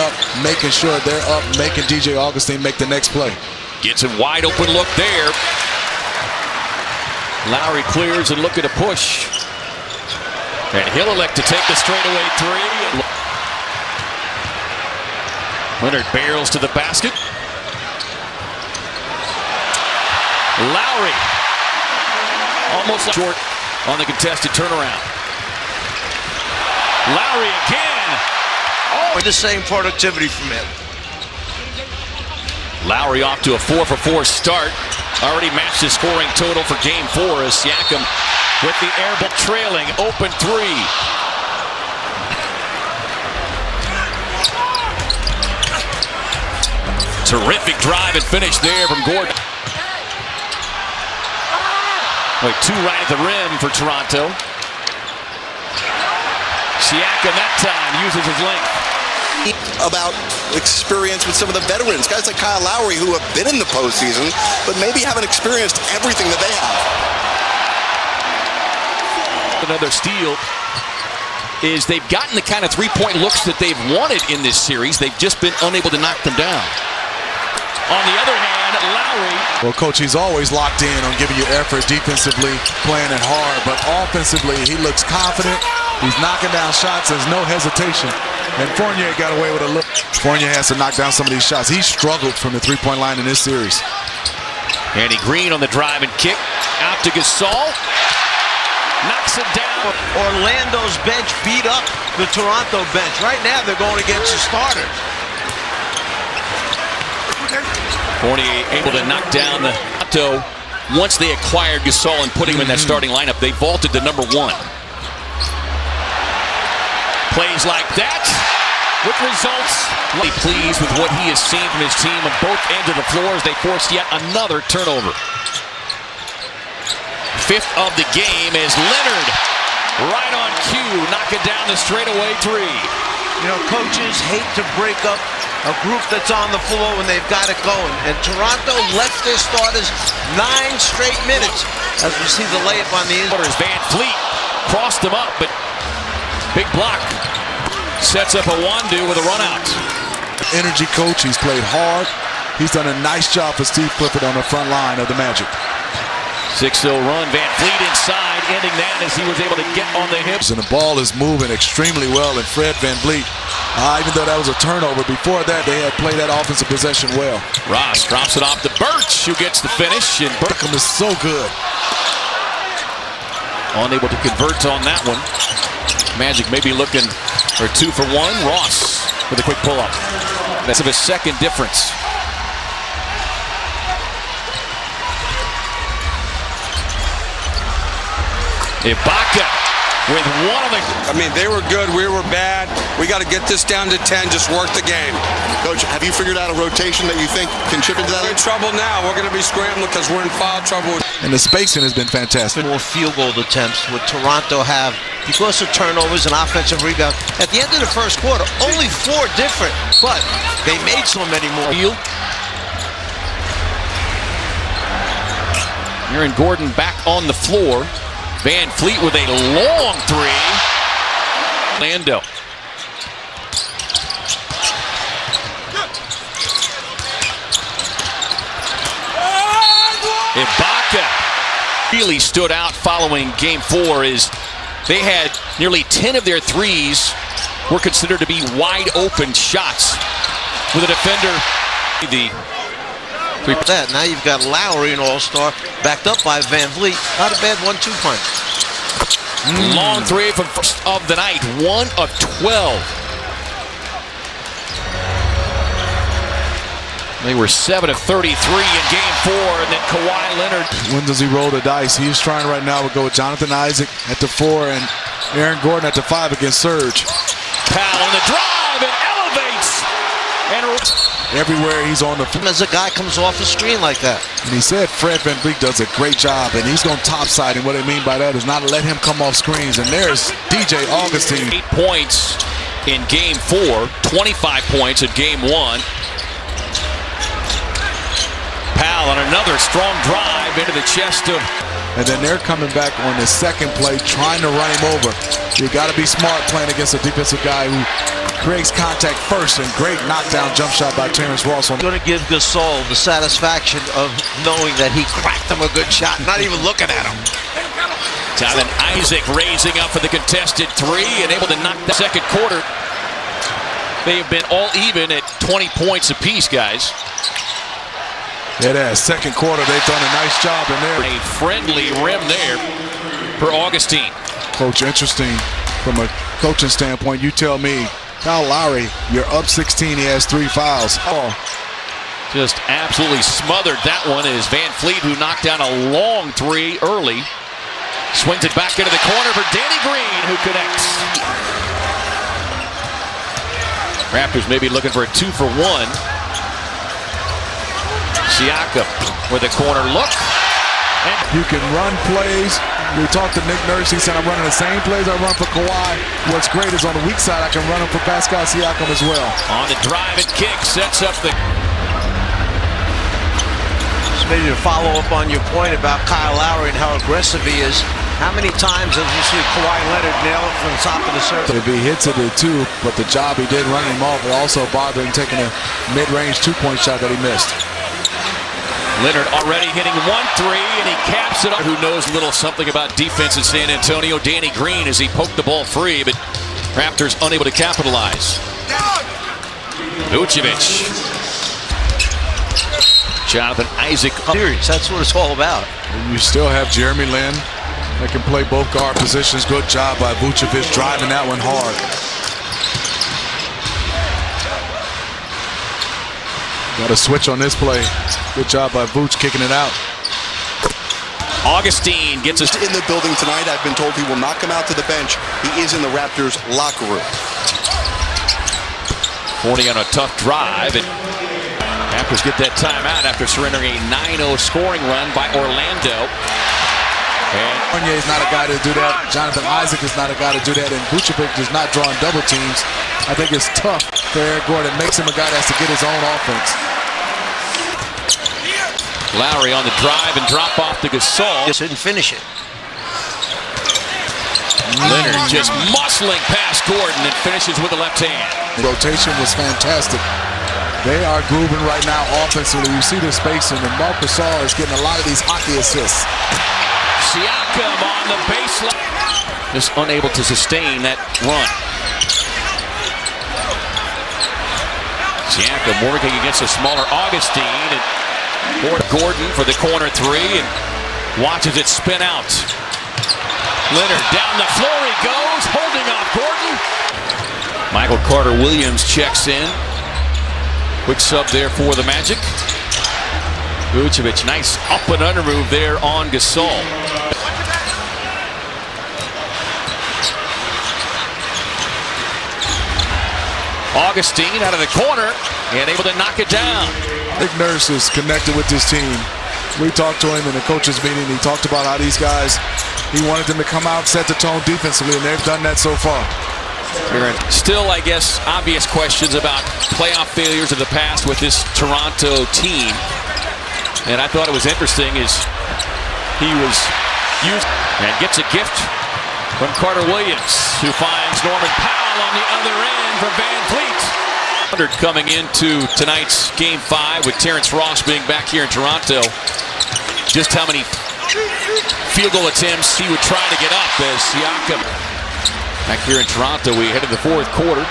up, making sure they're up, making DJ Augustine make the next play. Gets a wide open look there. Lowry clears and looking to push. And he'll elect to take the straightaway three. Leonard barrels to the basket. Lowry almost short on the contested turnaround. Lowry again. Oh, the same productivity from him. Lowry off to a 4-for-4 start. Already matched his scoring total for game 4 as Siakam with the air ball trailing. Open three. Terrific drive and finish there from Gordon. Wait, 2 right at the rim for Toronto. Siakam that time uses his length. About experience with some of the veterans, guys like Kyle Lowry who have been in the postseason, but maybe haven't experienced everything that they have. Another steal is they've gotten the kind of three-point looks that they've wanted in this series. They've just been unable to knock them down. On the other hand, Lowry. Well, Coach, he's always locked in on giving you effort defensively, playing it hard, but offensively, he looks confident. He's knocking down shots. There's no hesitation. And Fournier got away with a look. Fournier has to knock down some of these shots. He struggled from the three-point line in this series. Andy Green on the drive and kick. Out to Gasol. Knocks it down. Orlando's bench beat up the Toronto bench. Right now, they're going against the starters. Fournier able to knock down the Toronto. Once they acquired Gasol and put him in that starting lineup, they vaulted to number 1. Plays like that with results. Really pleased with what he has seen from his team on both ends of the floor as they force yet another turnover. 5th of the game is Leonard. Right on cue, knocking down the straightaway three. You know, coaches hate to break up a group that's on the floor when they've got it going. And Toronto left their starters 9 straight minutes. As we see the layup on the inside. Van Fleet crossed him up, but big block. Sets up a Wandu with a run out. Energy coach, he's played hard. He's done a nice job for Steve Clifford on the front line of the Magic. 6-0 run, Van Fleet inside, ending that as he was able to get on the hips. And the ball is moving extremely well, and Fred Van Vliet, even though that was a turnover, before that they had played that offensive possession well. Ross drops it off to Birch, who gets the finish, and Burkham is so good. Unable to convert on that one. Magic maybe looking for 2 for 1. Ross with a quick pull-up. That's of a second difference. Ibaka with one of the... I mean, they were good, we were bad. We got to get this down to 10, just work the game. Coach, have you figured out a rotation that you think can chip into that? We're in trouble now. We're going to be scrambling because we're in foul trouble. And the spacing has been fantastic. More field goal attempts would Toronto have because of turnovers and offensive rebounds. At the end of the first quarter, only 4 different, but they made so many more. Aaron Gordon back on the floor. Van Fleet with a long three. Orlando. Ibaka really stood out following game 4 as they had nearly 10 of their threes were considered to be wide open shots with a defender. That now you've got Lowry, an all-star, backed up by Van Vliet. Not a bad 1-2 punch. Long three from first of the night, 1 of 12. They were 7 of 33 in game 4, and then Kawhi Leonard. When does he roll the dice? He's trying right now to go with Jonathan Isaac at the 4 and Aaron Gordon at the 5 against Serge. Powell on the drive and elevates. And everywhere he's on the floor. As a guy comes off the screen like that. And he said Fred Van Vliet does a great job, and he's going topside, and what I mean by that is not to let him come off screens. And there's DJ Augustine. 8 points in game 4, 25 points in game 1. Powell on another strong drive into the chest of... And then they're coming back on the second play, trying to run him over. You got to be smart playing against a defensive guy who creates contact first, and great knockdown jump shot by Terrence Ross. I'm going to give Gasol the satisfaction of knowing that he cracked him a good shot, not even looking at him. Jonathan Isaac raising up for the contested three and able to knock the second quarter. They have been all even at 20 points apiece, guys. Yeah, that second quarter, they've done a nice job in there. A friendly rim there for Augustine. Coach, interesting from a coaching standpoint. You tell me, Kyle Lowry, you're up 16. He has 3 fouls. Oh. Just absolutely smothered that one is Van Fleet, who knocked down a long three early. Swings it back into the corner for Danny Green, who connects. Raptors maybe looking for a 2-for-1. Siakam with a corner look. And you can run plays. We talked to Nick Nurse. He said, I'm running the same plays I run for Kawhi. What's great is on the weak side, I can run them for Pascal Siakam as well. On the drive and kick, sets up the... So maybe to follow up on your point about Kyle Lowry and how aggressive he is, how many times have you seen Kawhi Leonard nail it from the top of the circle? If he hits it, too, but the job he did running him off, but also bothering taking a mid-range two-point shot that he missed. Leonard already hitting 1-3, and he caps it up. Who knows a little something about defense in San Antonio? Danny Green as he poked the ball free, but Raptors unable to capitalize. Vucevic. Jonathan Isaac. That's what it's all about. And you still have Jeremy Lin that can play both guard positions. Good job by Vucevic driving that one hard. Got a switch on this play. Good job by Vooch kicking it out. Augustine gets us in the building tonight. I've been told he will not come out to the bench. He is in the Raptors locker room. 40 on a tough drive, and Raptors get that timeout after surrendering a 9-0 scoring run by Orlando. And Fournier is not a guy to do that. Jonathan Isaac is not a guy to do that. And Vucevic is not drawing double teams. I think it's tough for Eric Gordon. It makes him a guy that has to get his own offense. Lowry on the drive and drop off to Gasol. Just didn't finish it. Leonard just muscling past Gordon and finishes with the left hand. The rotation was fantastic. They are grooving right now offensively. You see the spacing, and Marc Gasol is getting a lot of these hockey assists. Siakam on the baseline. Just unable to sustain that run. Siakam working against a smaller Augustine. And Gordon for the corner three and watches it spin out. Leonard down the floor he goes, holding off Gordon. Michael Carter-Williams checks in. Quick sub there for the Magic. Vucevic, nice up and under move there on Gasol. Augustine out of the corner and able to knock it down. Nick Nurse is connected with this team. We talked to him in the coaches meeting. He talked about how these guys, he wanted them to come out, set the tone defensively, and they've done that so far. Still, I guess, obvious questions about playoff failures of the past with this Toronto team. And I thought it was interesting as he was used and gets a gift from Carter-Williams, who finds Norman Powell on the other end for Van Fleet. Coming into tonight's Game 5 with Terrence Ross being back here in Toronto. Just how many field goal attempts he would try to get up as Siakam. Back here in Toronto, we head to the fourth quarter.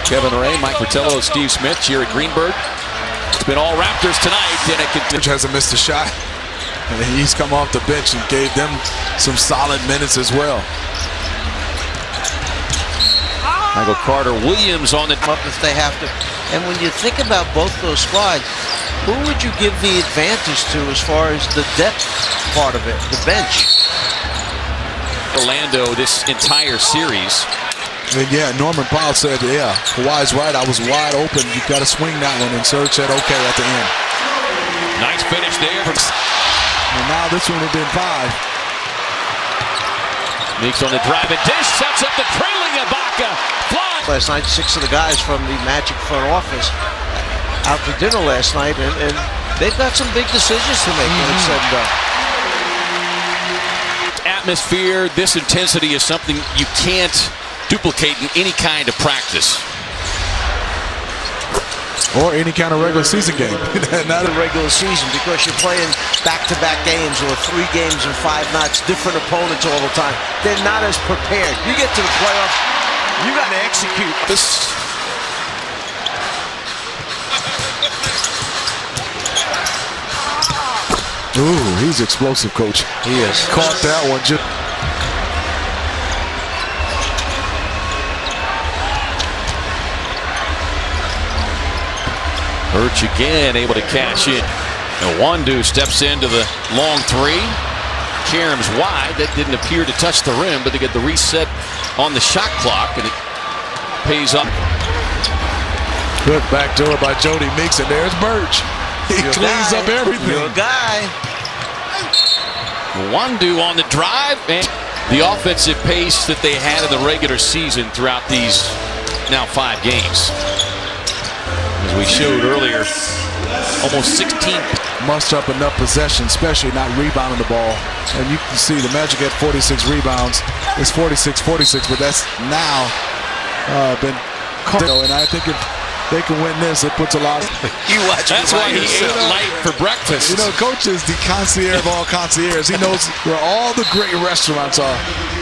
Kevin Ray, Mike Fratello, Steve Smith, Jared Greenberg. It's been all Raptors tonight, and it continues. Hasn't missed a shot, and he's come off the bench and gave them some solid minutes as well. Michael Carter-Williams on the Up if they have to. And when you think about both those squads, who would you give the advantage to as far as the depth part of it, the bench? Orlando this entire series. And yeah, Norman Powell said, yeah, Kawhi's right. I was wide open. You got to swing that one. And Serge said, okay, at the end. Nice finish there. And now this one would have been 5. Meeks on the drive and dish, sets up the trailing Ibaka. Last night, 6 of the guys from the Magic front office out to dinner last night, and they've got some big decisions to make when it's said and done. Atmosphere, this intensity is something you can't duplicate in any kind of practice. or any kind of regular season game. Not a regular season, because you're playing back-to-back games or 3 games in 5 nights, different opponents all the time. They're not as prepared. You get to the playoffs, you got to execute. This Ooh, he's explosive, coach. He is. Caught that one. Birch again able to cash in. And Wandu steps into the long 3. Karam's wide. That didn't appear to touch the rim, but they get the reset on the shot clock, and it pays up. Good backdoor by Jody Meeks, and there's Birch. He cleans up everything. Your guy. Wandu on the drive, and the offensive pace that they had in the regular season throughout these now 5 games. As we showed earlier, almost 16. Muster up enough possession, especially not rebounding the ball. And you can see the Magic had 46 rebounds. It's 46-46, but that's now been caught. And I think if they can win this, it puts a lot. You watch. That's why he ate light for breakfast. You know, coach is the concierge of all concierges. He knows where all the great restaurants are.